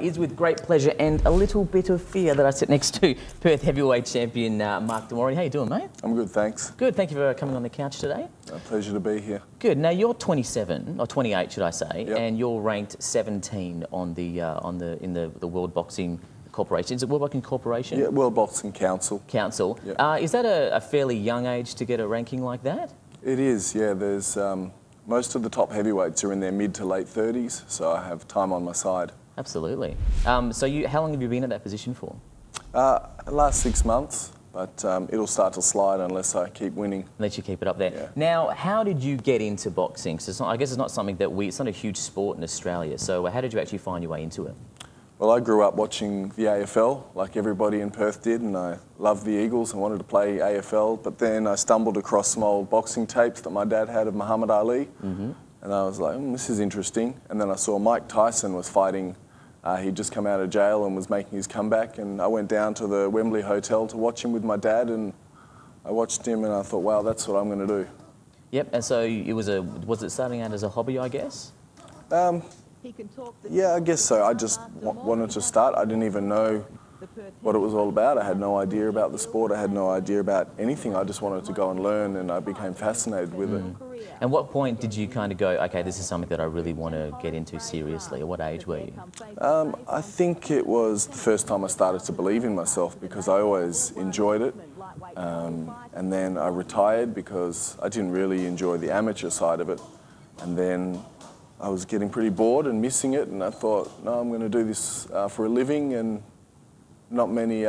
Is with great pleasure and a little bit of fear that I sit next to Perth heavyweight champion Mark de Mori. How you doing, mate? I'm good, thanks. Good. Thank you for coming on the couch today. A pleasure to be here. Good. Now you're 27 or 28, should I say? Yep. And you're ranked 17 on the World Boxing Corporation. Is it World Boxing Corporation? Yeah, World Boxing Council. Council. Yep. Is that a fairly young age to get a ranking like that? It is. Yeah. There's most of the top heavyweights are in their mid to late 30s, so I have time on my side. Absolutely. How long have you been at that position for? Last 6 months, but it'll start to slide unless I keep winning. Unless you keep it up there. Yeah. Now, how did you get into boxing? So I guess it's not something that it's not a huge sport in Australia. So how did you actually find your way into it? Well, I grew up watching the AFL, like everybody in Perth did, and I loved the Eagles and wanted to play AFL. But then I stumbled across some old boxing tapes that my dad had of Muhammad Ali, and I was like, this is interesting. And then I saw Mike Tyson was fighting. He'd just come out of jail and was making his comeback, and I went down to the Wembley Hotel to watch him with my dad, and I watched him and I thought, wow, that's what I'm going to do. Yep, and so was it starting out as a hobby, I guess? Yeah, I guess so. I just wanted to start. I didn't even know what it was all about. I had no idea about the sport. I had no idea about anything. I just wanted to go and learn, and I became fascinated with it. And what point did you kind of go, okay, this is something that I really want to get into seriously? At what age were you? I think it was the first time I started to believe in myself, because I always enjoyed it. And then I retired because I didn't really enjoy the amateur side of it. And then I was getting pretty bored and missing it, and I thought, no, I'm going to do this for a living, and not many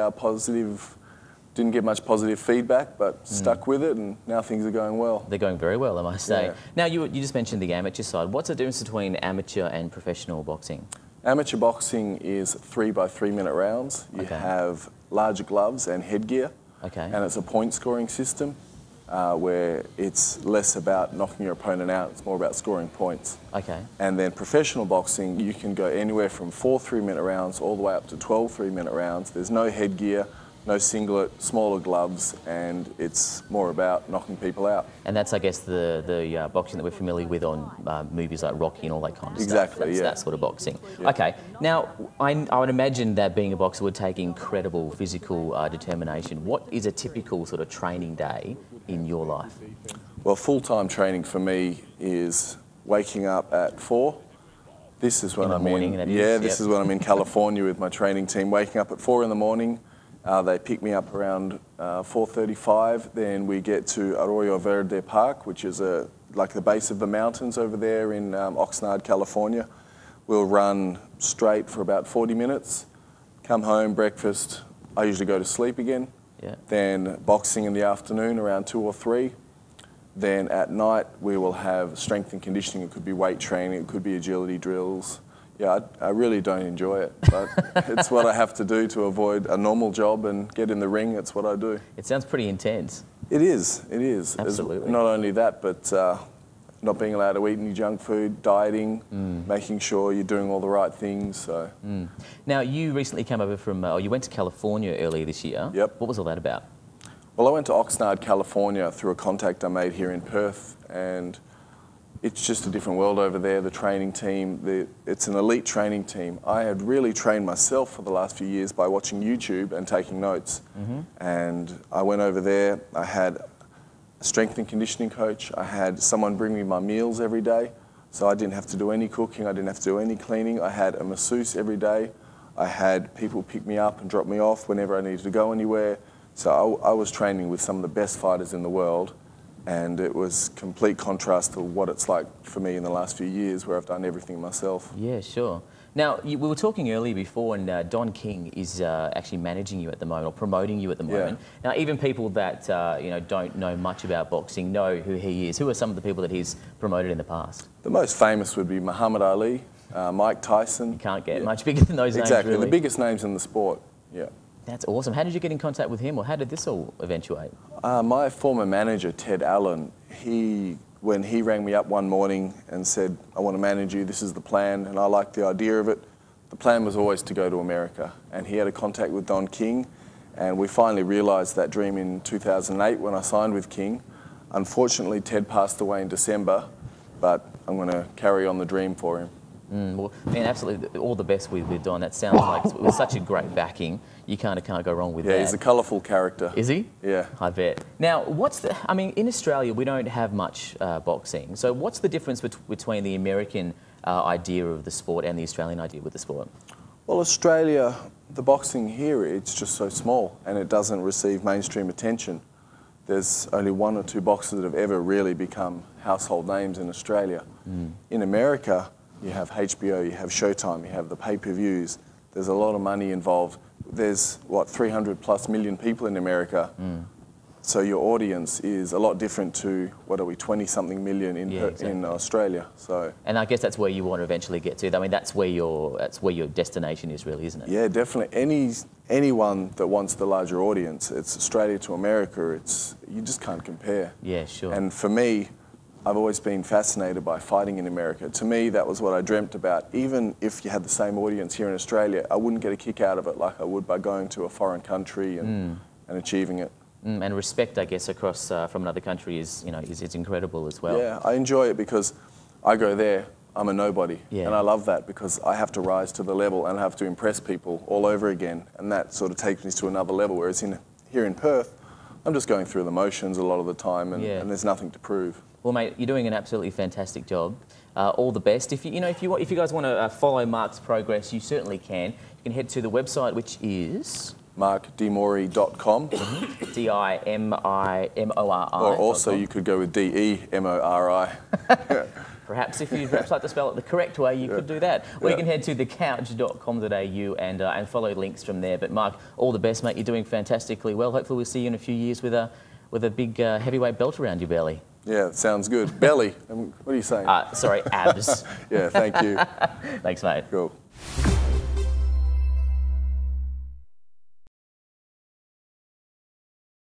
didn't get much positive feedback, but stuck with it, and now things are going well. They're going very well, I must say. Yeah. Now, you just mentioned the amateur side. What's the difference between amateur and professional boxing? Amateur boxing is 3 by 3 minute rounds. You have larger gloves and headgear, and it's a point scoring system where it's less about knocking your opponent out, it's more about scoring points. And then professional boxing, you can go anywhere from 4 3-minute rounds all the way up to 12 3-minute rounds. There's no headgear, no singlet, smaller gloves, and it's more about knocking people out. And that's, I guess, the boxing that we're familiar with on movies like Rocky and all that kind of stuff. Exactly, That's that sort of boxing. Yeah. Okay, now, I would imagine that being a boxer would take incredible physical determination. What is a typical sort of training day in your life? Well, full-time training for me is waking up at 4. This is when I'm in. This is when I'm in California with my training team. Waking up at 4 in the morning. They pick me up around 4:35. Then we get to Arroyo Verde Park, which is like the base of the mountains over there in Oxnard, California. We'll run straight for about 40 minutes, come home, breakfast. I usually go to sleep again. Then boxing in the afternoon around 2 or 3. Then at night we will have strength and conditioning. It could be weight training, it could be agility drills. Yeah, I really don't enjoy it, but it's what I have to do to avoid a normal job and get in the ring. It's what I do. It sounds pretty intense. It is, it is. Absolutely. Not only that, but not being allowed to eat any junk food, dieting, making sure you're doing all the right things. So. Now, you recently came over from, you went to California earlier this year. Yep. What was all that about? Well, I went to Oxnard, California through a contact I made here in Perth, and it's just a different world over there. The training team, it's an elite training team. I had really trained myself for the last few years by watching YouTube and taking notes. And I went over there, I had a strength and conditioning coach, I had someone bring me my meals every day, so I didn't have to do any cooking, I didn't have to do any cleaning. I had a masseuse every day. I had people pick me up and drop me off whenever I needed to go anywhere. So I was training with some of the best fighters in the world. And it was complete contrast to what it's like for me in the last few years, where I've done everything myself. Yeah, sure. Now, we were talking earlier before, and Don King is actually managing you at the moment, or promoting you at the moment. Now, even people that don't know much about boxing know who he is. Who are some of the people that he's promoted in the past? The most famous would be Muhammad Ali, Mike Tyson. You can't get much bigger than those names, Exactly, really. the biggest names in the sport. Yeah. That's awesome. How did you get in contact with him, or how did this all eventuate? My former manager, Ted Allen, when he rang me up one morning and said, I want to manage you, this is the plan, and I liked the idea of it. The plan was always to go to America, and he had a contact with Don King, and we finally realised that dream in 2008 when I signed with King. Unfortunately, Ted passed away in December, but I'm going to carry on the dream for him. Well, man, absolutely, all the best with Don. That sounds like with such a great backing, you kind of can't go wrong with that. Yeah, he's a colourful character. Is he? Yeah. I bet. Now, I mean, in Australia, we don't have much boxing. So what's the difference between the American idea of the sport and the Australian idea with the sport? Well, Australia, the boxing here, it's just so small and it doesn't receive mainstream attention. There's only 1 or 2 boxers that have ever really become household names in Australia. In America, you have HBO, you have Showtime, you have the pay-per-views. There's a lot of money involved. There's, 300+ million people in America. So your audience is a lot different to, 20-something million in Australia. So. And I guess that's where you want to eventually get to. I mean, that's where your destination is, really, isn't it? Yeah, definitely. Anyone that wants the larger audience, it's Australia to America. You just can't compare. Yeah, sure. And for me, I've always been fascinated by fighting in America. To me, that was what I dreamt about. Even if you had the same audience here in Australia, I wouldn't get a kick out of it like I would by going to a foreign country and achieving it. And respect, I guess, across from another country is incredible as well. Yeah, I enjoy it because I go there, I'm a nobody. Yeah. And I love that because I have to rise to the level and I have to impress people all over again. And that sort of takes me to another level. Whereas here in Perth, I'm just going through the motions a lot of the time and there's nothing to prove. Well, mate, you're doing an absolutely fantastic job. All the best. If you guys want to follow Mark's progress, you certainly can. You can head to the website, which is markdemori.com. DIMIMORI. Or also you could go with DEMORI. Perhaps if you'd like to spell it the correct way, you could do that. Or you can head to thecouch.com.au and follow links from there. But Mark, all the best, mate. You're doing fantastically well. Hopefully we'll see you in a few years with a big heavyweight belt around your belly. Yeah, sounds good. Belly. What are you saying? Sorry, abs. Yeah, thank you. Thanks, mate. Cool.